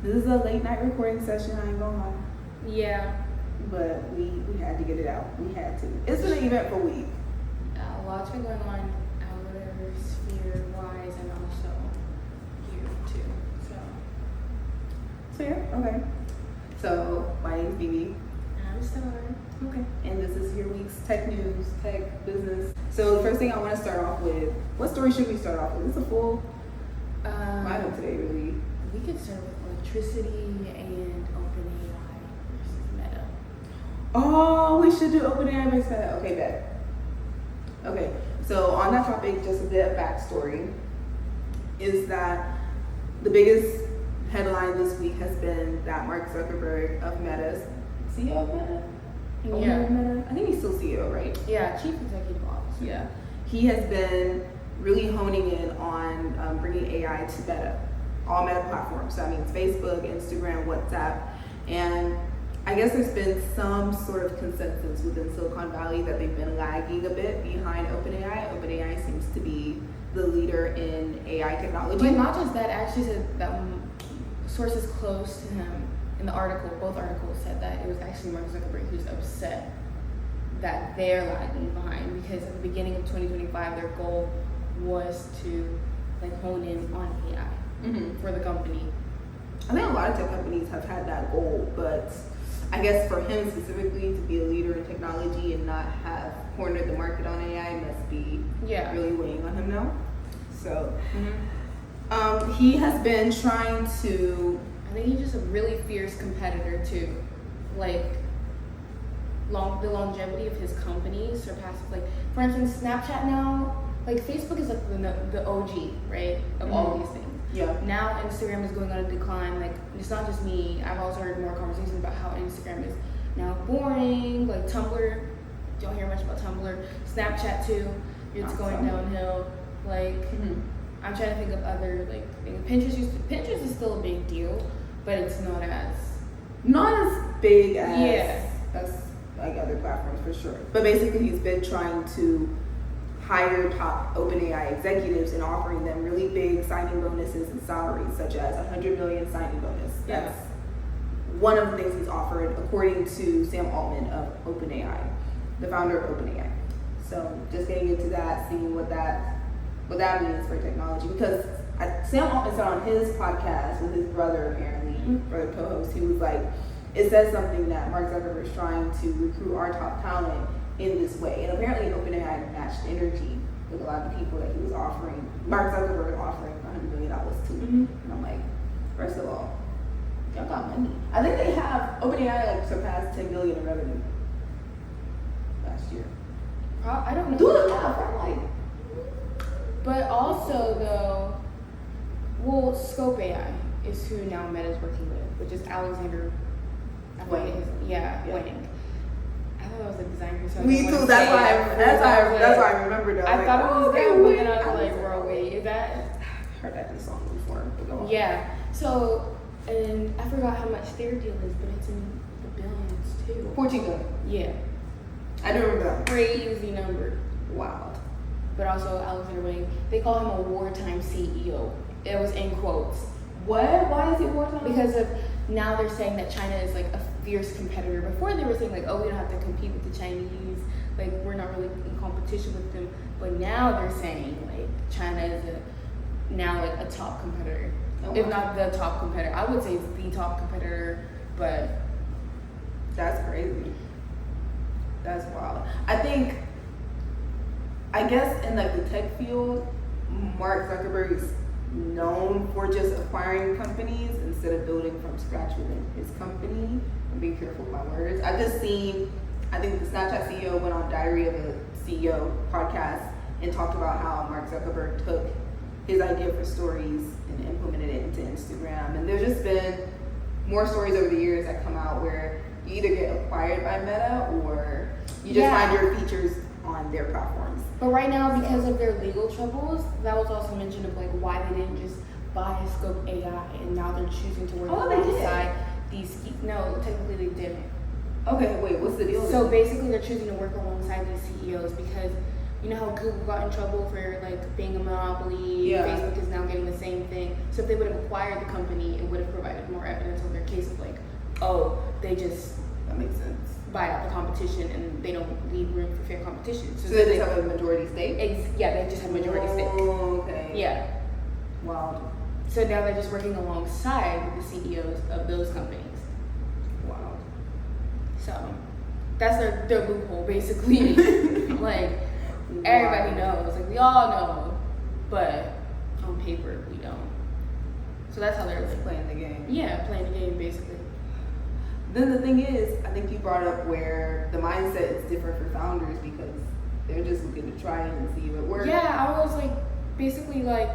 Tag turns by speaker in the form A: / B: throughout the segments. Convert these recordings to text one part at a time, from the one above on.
A: This is a late night recording session, I ain't gonna lie.
B: Yeah.
A: But we had to get it out. We had to. It's been an eventful week.
B: A lot's been going on outer sphere wise and also here too.
A: So yeah, okay. So my name's BB.
B: I'm Star.
A: Okay. And this is your week's tech news, tech business. So the first thing I want to start off with, what story should we start off with? It's a full lineup today, really.
B: We could start with electricity and OpenAI versus Meta.
A: Oh, we should do OpenAI versus Meta. Okay, bet. Okay, so on that topic, just a bit of backstory is that the biggest headline this week has been that Mark Zuckerberg of Meta's CEO of Meta?
B: Yeah.
A: Meta? I think he's still CEO, right?
B: Yeah, Chief Executive Officer.
A: Yeah. He has been really honing in on bringing AI to Meta, all Meta platforms. So that means Facebook, Instagram, WhatsApp. And I guess there's been some sort of consensus within Silicon Valley that they've been lagging a bit behind OpenAI. OpenAI seems to be the leader in AI technology.
B: But not just that, actually said that sources close to him in the article, both articles said that it was actually Mark Zuckerberg who's upset that they're lagging behind because at the beginning of 2025 their goal was to hone in on AI for the company.
A: I think a lot of tech companies have had that goal, but I guess for him specifically to be a leader in technology and not have cornered the market on AI must be really weighing on him now. So he has been trying to.
B: I think he's just a really fierce competitor too. The longevity of his company surpasses, for instance, Snapchat now, Facebook is the OG, right, of all these things.
A: Yeah.
B: Now Instagram is going on a decline. It's not just me. I've also heard more conversations about how Instagram is now boring. Tumblr, don't hear much about Tumblr. Snapchat too, it's going downhill. I'm trying to think of other things. Pinterest is still a big deal, but it's not as
A: big as other platforms for sure. But basically, he's been trying to hire top OpenAI executives and offering them really big signing bonuses and salaries, such as $100 million signing bonus. That's one of the things he's offered, according to Sam Altman of OpenAI, the founder of OpenAI. So just getting into that, seeing what that means for technology, because Sam Altman said on his podcast with his brother, apparently, brother co-host, he was like, it says something that Mark Zuckerberg is trying to recruit our top talent in this way. And apparently OpenAI matched energy with a lot of the people that he was offering, Mark Zuckerberg offering $100 million to. And I'm like, first of all, y'all got money. I think they have, OpenAI surpassed 10 billion in revenue last year.
B: I don't know.
A: Do the math, I'm
B: But also Scope AI is who now Meta's working with, which is Alexander Wang. Wang. I thought it was a designer. So
A: me too. That's why I remember that.
B: I thought it was them, but then I was like, bro, wait, is that?
A: I've heard that in the song before.
B: Yeah. So, and I forgot how much their deal is, but it's in the billions too.
A: 14 billion.
B: Yeah.
A: I do remember that.
B: Crazy number.
A: Wow.
B: But also Alexander Wang, they call him a wartime CEO. It was in quotes.
A: What? Why is he wartime?
B: Because of now they're saying that China is a fierce competitor. Before they were saying we don't have to compete with the Chinese, we're not really in competition with them. But now they're saying China is now a top competitor, if not the top competitor. I would say it's the top competitor, but
A: that's crazy. That's wild. I guess in the tech field, Mark Zuckerberg is known for just acquiring companies instead of building from scratch within his company. I'm being careful with my words. I've just seen, I think the Snapchat CEO went on Diary of a CEO podcast and talked about how Mark Zuckerberg took his idea for stories and implemented it into Instagram. And there's just been more stories over the years that come out where you either get acquired by Meta or you just find your features on their platforms.
B: But right now, because of their legal troubles, that was also mentioned of why they didn't just buy Scope AI, and now they're choosing to work alongside these. No, technically they didn't.
A: Okay, wait, what's the deal?
B: So basically, they're choosing to work alongside these CEOs because you know how Google got in trouble for being a monopoly.
A: Yeah.
B: Facebook is now getting the same thing. So if they would have acquired the company, it would have provided more evidence on their case of like, oh, they just
A: That makes sense.
B: buy out the competition and they don't leave room for fair competition.
A: So they just have a majority stake?
B: Yeah, they just have majority stake.
A: Oh, okay.
B: Yeah.
A: Wow.
B: So now they're just working alongside with the CEOs of those companies.
A: Wow.
B: So that's their loophole, basically. Like, everybody knows. Like, we all know. But on paper, we don't. So that's how they're like,
A: Playing the game.
B: yeah, playing the game, basically.
A: Then the thing is, I think you brought up where the mindset is different for founders because they're just looking to try it and see if it works.
B: Yeah, I was like, basically like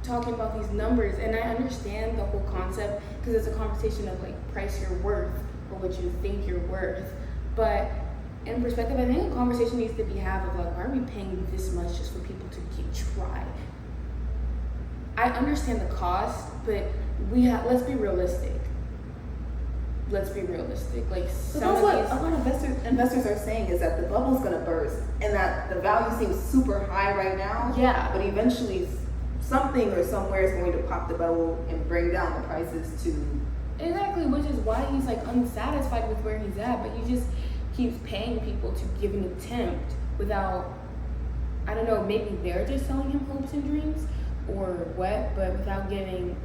B: talking about these numbers, and I understand the whole concept because it's a conversation of like price your worth or what you think you're worth. But in perspective, I think a conversation needs to be had of like, why are we paying this much just for people to try? I understand the cost, but let's be realistic. Let's be realistic. Like
A: So
B: some
A: that's what
B: of these,
A: a lot of investors are saying is that the bubble's gonna burst and that the value seems super high right now.
B: Yeah.
A: But eventually something or somewhere is going to pop the bubble and bring down the prices to.
B: exactly, which is why he's like unsatisfied with where he's at, but he just keeps paying people to give an attempt without, I don't know, maybe they're just selling him hopes and dreams or what, but without giving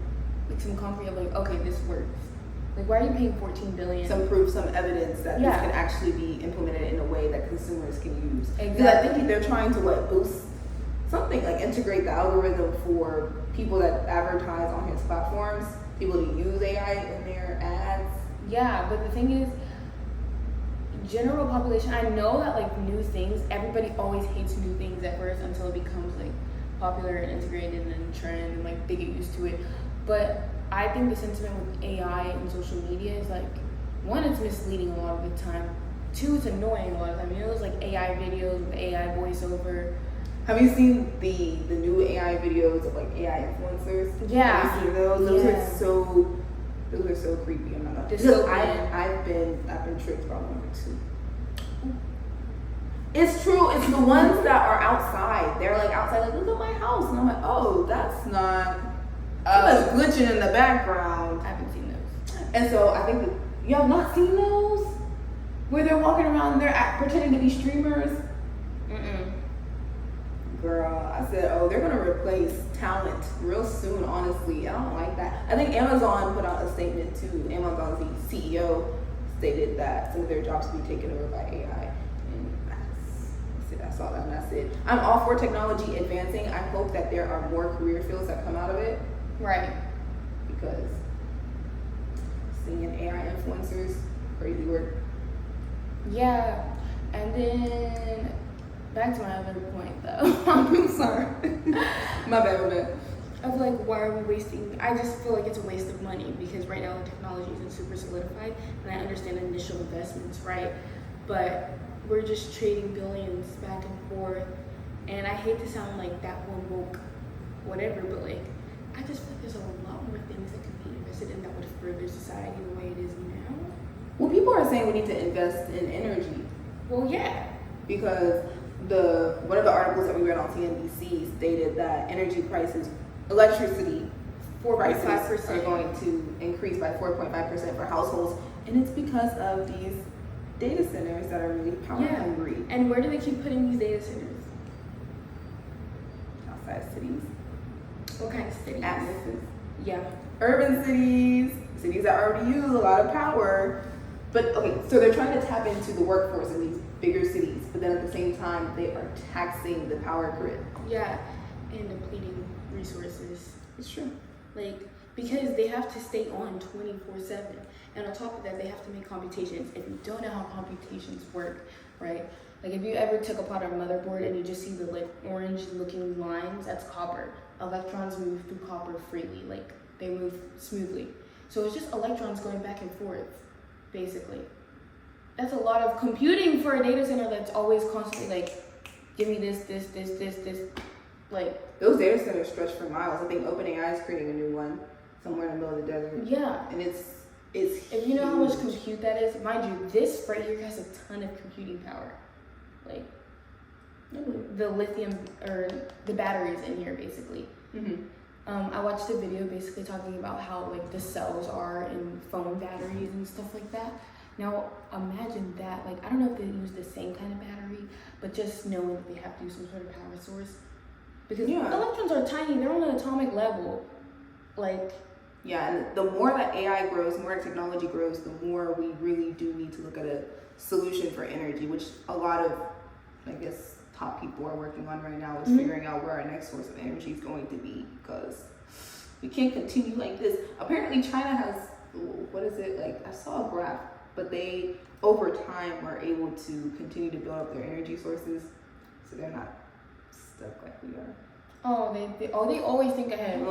B: like some concrete of like, okay, this works. Like, why are you paying $14 billion?
A: Some proof, some evidence that
B: Yeah.
A: this can actually be implemented in a way that consumers can use. Because
B: Exactly.
A: I think they're trying to boost something, like integrate the algorithm for people that advertise on his platforms, people to use AI in their ads.
B: Yeah, but the thing is, general population, I know that like new things, everybody always hates new things at first until it becomes like popular and integrated and trend and like they get used to it. But I think the sentiment with AI and social media is like, one, it's misleading a lot of the time. Two, it's annoying a lot of the time. You know those like AI videos with AI voiceover?
A: Have you seen the new AI videos of like AI influencers?
B: Yeah.
A: Have you seen those? Those
B: Yeah.
A: those are so creepy. I'm not gonna.
B: Dystopian.
A: I've been tricked by one or two. It's true. It's the ones that are outside. They're like outside, like look at my house, and I'm like, oh, that's not. That's glitching in the background.
B: I haven't seen those.
A: And so I think that you have not seen those where they're walking around and they're pretending to be streamers.
B: Mm-mm.
A: Girl, I said, oh, they're gonna replace talent real soon. Honestly, I don't like that. I think Amazon put out a statement too. Amazon's CEO stated that some of their jobs will be taken over by AI, and I saw that and that's it. I'm all for technology advancing. I hope that there are more career fields that come out of it.
B: Right.
A: Because seeing AI influencers, crazy work.
B: Yeah. And then back to my other point though. I'm sorry.
A: My bad.
B: Of like, why are we wasting? I just feel like it's a waste of money because right now the technology isn't super solidified, and I understand initial investments, right? But we're just trading billions back and forth, and I hate to sound like that one woke, whatever, but like, I just feel like there's a lot more things that could be invested in that would further society the way it is now.
A: Well, people are saying we need to invest in energy.
B: Well, yeah.
A: Because one of the articles that we read on CNBC stated that energy prices, electricity prices
B: 4.5%.
A: are going to increase by 4.5% for households, and it's because of these data centers that are really power hungry.
B: And where do they keep putting these data centers?
A: Outside cities,
B: What kind of cities?
A: atlases,
B: Yeah.
A: urban cities that already use a lot of power. But okay, so they're trying to tap into the workforce in these bigger cities, but then at the same time they are taxing the power grid.
B: Yeah, and depleting resources.
A: It's true.
B: Like, because they have to stay on 24/7. And on top of that, they have to make computations. If you don't know how computations work, right? Like, if you ever took apart a motherboard and you just see the like orange looking lines, that's copper. Electrons move through copper freely, like they move smoothly. So it's just electrons going back and forth, basically. That's a lot of computing for a data center that's always constantly like, give me this. Like,
A: Those data centers stretch for miles. I think OpenAI is creating a new one somewhere in the middle of the desert.
B: yeah.
A: And it's
B: If you know how much
A: huge.
B: compute that is, mind you, this right here has a ton of computing power. Like, the lithium or the batteries in here, basically.
A: Mhm.
B: I watched a video basically talking about how like the cells are in phone batteries and stuff like that. Now imagine that, like I don't know if they use the same kind of battery, but just knowing that they have to use some sort of power source. Because electrons are tiny, they're on an atomic level. Like
A: and the more that AI grows, the more technology grows, the more we really do need to look at a solution for energy, which a lot of, I guess, top people are working on right now is figuring out where our next source of energy is going to be, because we can't continue like this. Apparently China has, what is it, like I saw a graph, but they over time were able to continue to build up their energy sources, so they're not stuck like we are.
B: Oh, they always think ahead.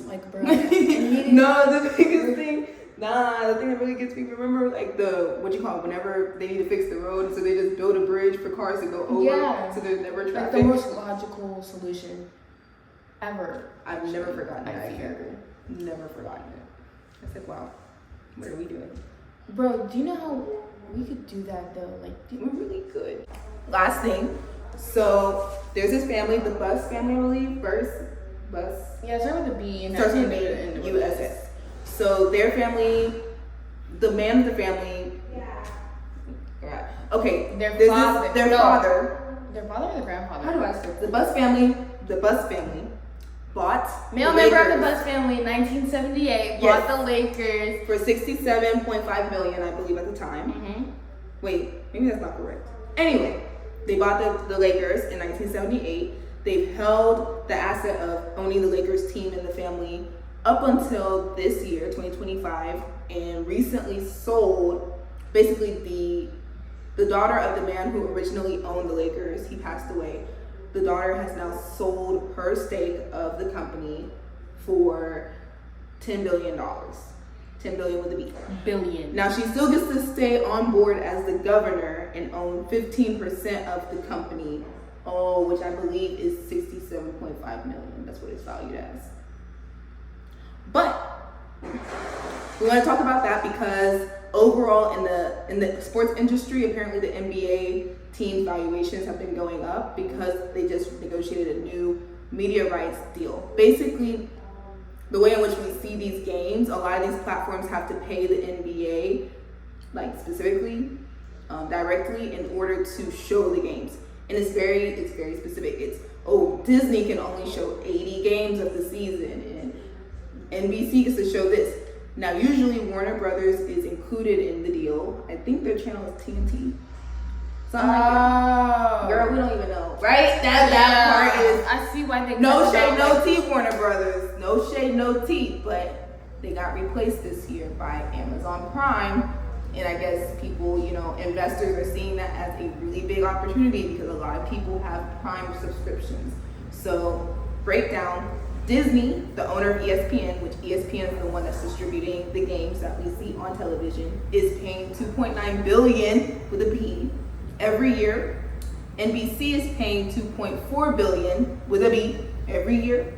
B: Like, bro.
A: No, the biggest thing, the thing that really gets me, remember, like, whenever they need to fix the road, so they just build a bridge for cars to go over, so there's never traffic.
B: Like, the most logical solution ever.
A: I've never forgotten that either. Never forgotten it. I said, wow, what are we doing?
B: Bro, do you know how we could do that, though? Like,
A: we're really good. Last thing. So there's this family, the Bus family, I believe. Bus.
B: Yeah, it starts with a B and
A: starts with a B, USS. So their family, the man of the family. Yeah. Okay.
B: Their
A: father.
B: Their father or the grandfather?
A: How do I say? The Bus family bought.
B: Male member of the Bus family in 1978 bought the Lakers
A: for $67.5 million, I believe, at the time. Wait, maybe that's not correct. Anyway. They bought the Lakers in 1978. They've held the asset of owning the Lakers team in the family up until this year, 2025, and recently sold, basically the daughter of the man who originally owned the Lakers. He passed away. The daughter has now sold her stake of the company for $10 billion. 10 billion with a B.
B: Billion.
A: Now she still gets to stay on board as the governor and own 15% of the company, which I believe is $67.5 million. That's what it's valued as. But we want to talk about that because overall in the sports industry, apparently the NBA team valuations have been going up because they just negotiated a new media rights deal. Basically, the way in which we see these games, a lot of these platforms have to pay the NBA, like specifically, directly in order to show the games. And it's very specific. It's, Disney can only show 80 games of the season and NBC gets to show this. Now, usually Warner Brothers is included in the deal. I think their channel is TNT. Something like that. Girl, we don't even know, right? That part is.
B: I see why they.
A: No shade, no tea, Warner Brothers. No shade, no tea. But they got replaced this year by Amazon Prime, and I guess people, investors are seeing that as a really big opportunity because a lot of people have Prime subscriptions. So, breakdown. Disney, the owner of ESPN, which ESPN is the one that's distributing the games that we see on television, is paying $2.9 billion with a B every year. NBC is paying $2.4 billion with a B every year.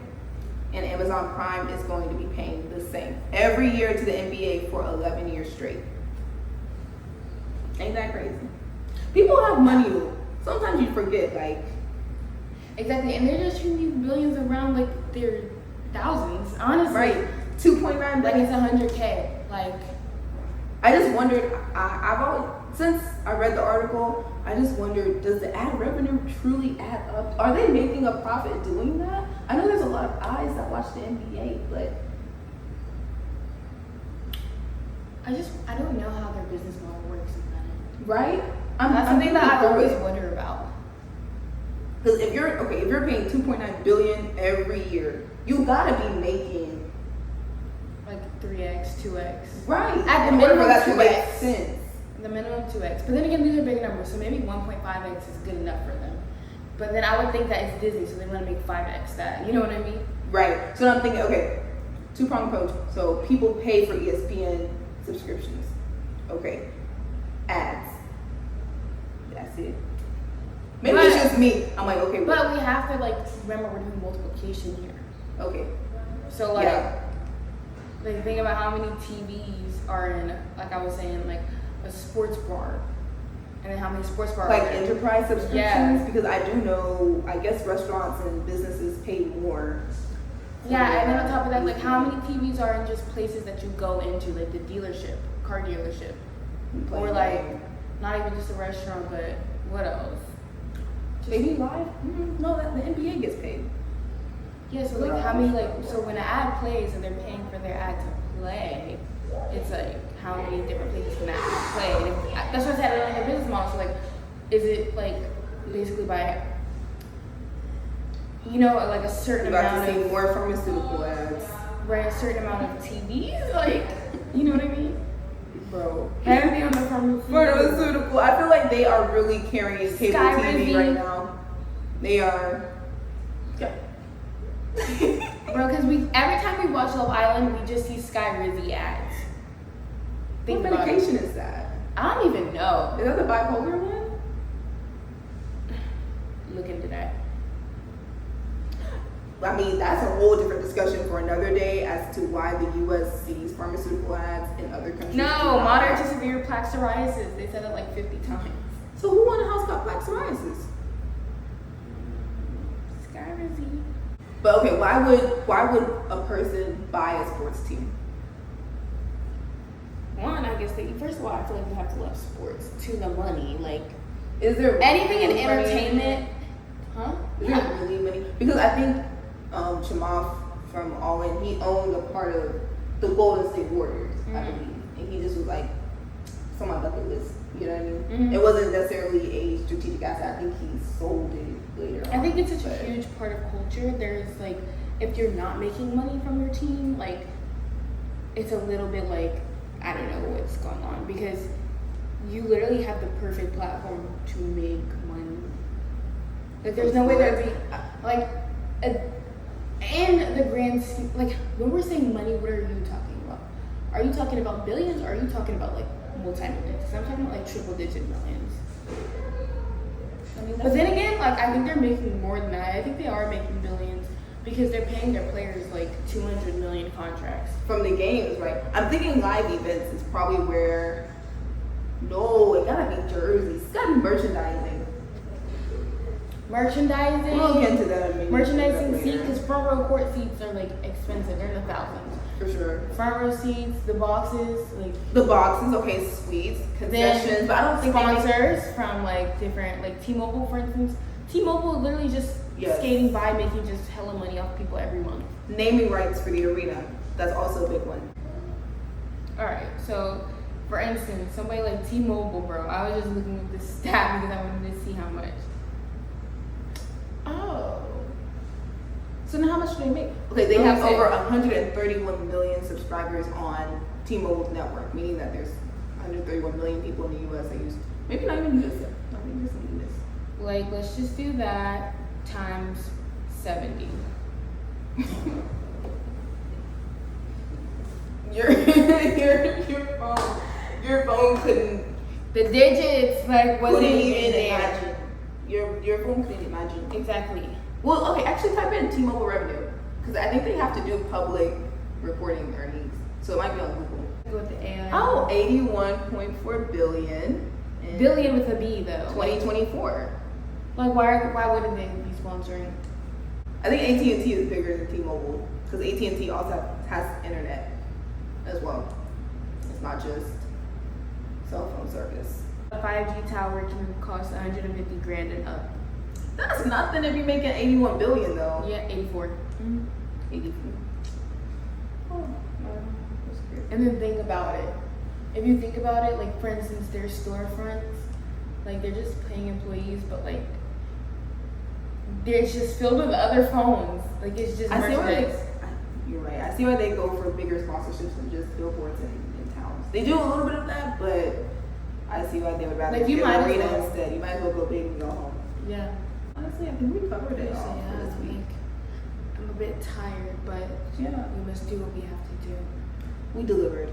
A: And Amazon Prime is going to be paying the same every year to the NBA for 11 years straight. Ain't that crazy? People have money. Sometimes you forget, like.
B: Exactly, and they're just treating these billions around like they're thousands, honestly.
A: Right. 2.9 billion.
B: Like it's 100K. Like,
A: I just wondered, I've always, since I read the article, I just wondered, does the ad revenue truly add up? Are they making a profit doing that? I know there's a lot of eyes that watch the NBA, but
B: I don't know how their business model works.
A: Right?
B: That's something that I always wonder about.
A: Because if you're paying $2.9 billion every year, you gotta be making
B: like 3x, 2x.
A: Right.
B: At the minimum,
A: for that
B: 2x.
A: to make sense.
B: The minimum 2x. But then again, these are big numbers, so maybe 1.5x is good enough for them. But then I would think that it's Disney, so they want to make 5x that. You know what I mean?
A: Right. So I'm thinking, okay, two-pronged approach. So people pay for ESPN subscriptions. Okay. Ads. That's it. Maybe it's just me. I'm like, okay.
B: But we have to remember we're doing multiplication here.
A: Okay.
B: So think about how many TVs are in, like I was saying, like a sports bar, and then how many sports bars
A: like enterprise subscriptions. Yeah. Because I do know, I guess restaurants and businesses pay more
B: Yeah, and then on top of that, like how many TVs are in just places that you go into, like the dealership, car dealership, or like not even just a restaurant, but what else?
A: Maybe live? No, that the NBA gets paid.
B: Yeah, so like how many so when an ad plays and they're paying for their ad to play, it's like how many different places can that ad play? And that's what I said, like a business model. So like, is it like basically by like a certain amount
A: to see
B: of
A: more pharmaceutical ads,
B: right? A certain amount of TVs, like you know what I mean?
A: Bro.
B: Heavy on the pharmaceutical.
A: I feel like they are really carrying cable
B: Sky
A: TV
B: Rizzy.
A: right now. They are. Yeah.
B: Bro, because every time we watch Love Island, we just see Sky Rizzy ads.
A: What medication is that?
B: I don't even know.
A: Is that the bipolar one?
B: Look into that.
A: I mean, that's a whole different discussion for another day as to why the U.S. sees pharmaceutical ads in other countries.
B: No, moderate to severe plaque psoriasis. They said it like 50 times.
A: So who on the house got plaque psoriasis?
B: Sky Rizzy.
A: But okay, why would a person buy a sports team?
B: One, I guess first of all, I feel like you have to love sports to the money. Like,
A: is there
B: anything in
A: really
B: entertainment?
A: Huh? Is there really money? Because I think Chamath from All In, he owned a part of the Golden State Warriors, I believe, and he just was like, it's on my bucket list. You know what I mean?
B: Mm-hmm.
A: It wasn't necessarily a strategic asset. I think he sold it later on.
B: I think it's such a huge part of culture. There's like, if you're not making money from your team, like, it's a little bit like, I don't know what's going on, because you literally have the perfect platform to make money. Like, there's no way there'd be like and the grand scheme, like when we're saying money, what are you talking about? Are you talking about billions, or are you talking about like multi-millions? I'm talking about like triple-digit millions. I mean, but then again, like I think they're making more than that. I think they are making billions because they're paying their players like 200 million contracts
A: from the games, right? I'm thinking live events is probably where. No, it gotta be jerseys. It's gotta be merchandising.
B: Merchandising.
A: We'll get into that. Maybe
B: merchandising seats, because front row court seats are like expensive. They're in the thousands.
A: For sure.
B: Front row seats, the boxes, like
A: the boxes. Okay, suites, concessions, but I don't think
B: sponsors from like different, like T-Mobile, for instance. T-Mobile literally just skating by, making just hella money off people every month.
A: Naming rights for the arena. That's also a big one.
B: All right, so for instance, somebody like T-Mobile, bro. I was just looking at this stat because I wanted to see how much.
A: Oh. So now how much do they make? Okay, they have over 131 million subscribers on T-Mobile's network, meaning that there's 131 million people in the U.S. that use, maybe not even use it. Not even use this.
B: Like, let's just do that times 70.
A: Your phone couldn't.
B: The digits, like, wasn't even there.
A: Imagine. Your phone couldn't imagine.
B: Exactly.
A: Well, okay, actually type in T-Mobile revenue, because I think they have to do public reporting earnings, so it might be on Google.
B: Go with the AI.
A: Oh, 81.4 billion.
B: Billion with a B though.
A: 2024.
B: Like, why wouldn't they be sponsoring?
A: I think AT&T is bigger than T-Mobile, because AT&T also has internet as well. It's not just cell phone service.
B: A 5G tower can cost 150 grand and up.
A: That's nothing if you're making 81 billion though.
B: Yeah, 84.
A: 84. Oh, that's great.
B: And then think about it. If you think about it, like for instance, their storefronts, like they're just paying employees, but like they're just filled with other phones. Like it's just merchandise.
A: You're right. I see why they go for bigger sponsorships than just billboards in towns. They do a little bit of that, but I see why they would rather
B: like you might
A: arena instead. You might as well go big and go home.
B: Yeah.
A: Honestly, I think we covered it all for this week.
B: I'm a bit tired, but
A: yeah,
B: we must do what we have to do.
A: We delivered.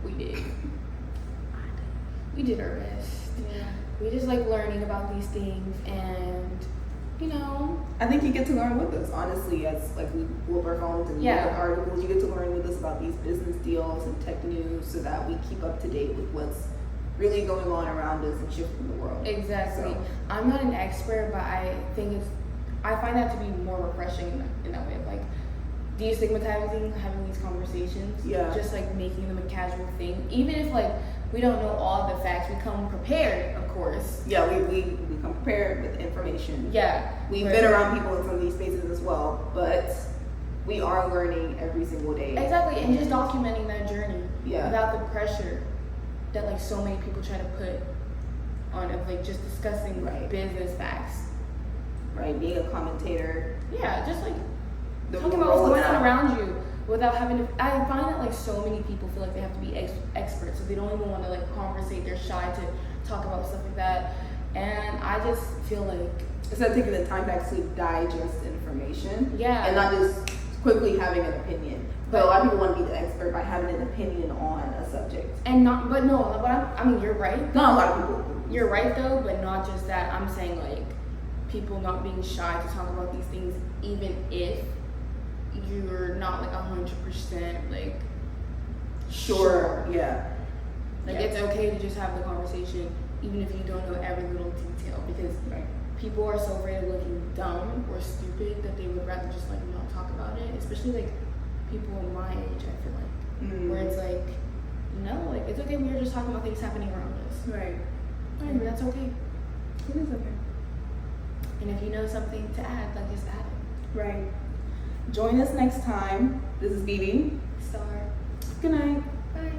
B: We did. We did our best.
A: Yeah.
B: We just like learning about these things, and you know.
A: I think you get to learn with us, honestly, as like we pull up our phones and look at articles. You get to learn with us about these business deals and tech news, so that we keep up to date with what's really going on around us and shifting the world.
B: Exactly.
A: So.
B: I'm not an expert, but I think I find that to be more refreshing in that way of like destigmatizing having these conversations.
A: Yeah.
B: Just like making them a casual thing. Even if like we don't know all the facts, we come prepared, of course.
A: Yeah, we come prepared with information.
B: Yeah.
A: We've been around people in some of these spaces as well, but we are learning every single day.
B: Exactly, and just documenting that journey.
A: Yeah.
B: Without the pressure that like so many people try to put on of like just discussing
A: Right.
B: business facts.
A: Right, being a commentator.
B: Yeah, just like
A: The
B: talking about what's
A: role
B: going on
A: itself.
B: around you without having to. I find that like so many people feel like they have to be experts, so they don't even want to like conversate. They're shy to talk about stuff like that, and I just feel like
A: Instead of taking the time to actually digest information.
B: Yeah.
A: And not just quickly having an opinion. But a lot of people want to be the expert by having an opinion on a subject.
B: and not, but no, but I mean you're right.
A: Not a lot of people.
B: You're right though, but not just that. I'm saying like people not being shy to talk about these things, even if you're not like 100% like
A: Sure. Yeah.
B: Like
A: Yeah.
B: it's okay to just have the conversation, even if you don't know every little detail, because
A: Right.
B: people are so afraid of looking dumb or stupid that they would rather just like not talk about it. Especially like people my age, I feel like, where it's like, no, like it's okay. We're just talking about things happening around us.
A: Right.
B: And that's okay.
A: It is okay.
B: And if you know something to add, like just add it.
A: Right. Join us next time. This is BB.
B: Star.
A: Good night.
B: Bye.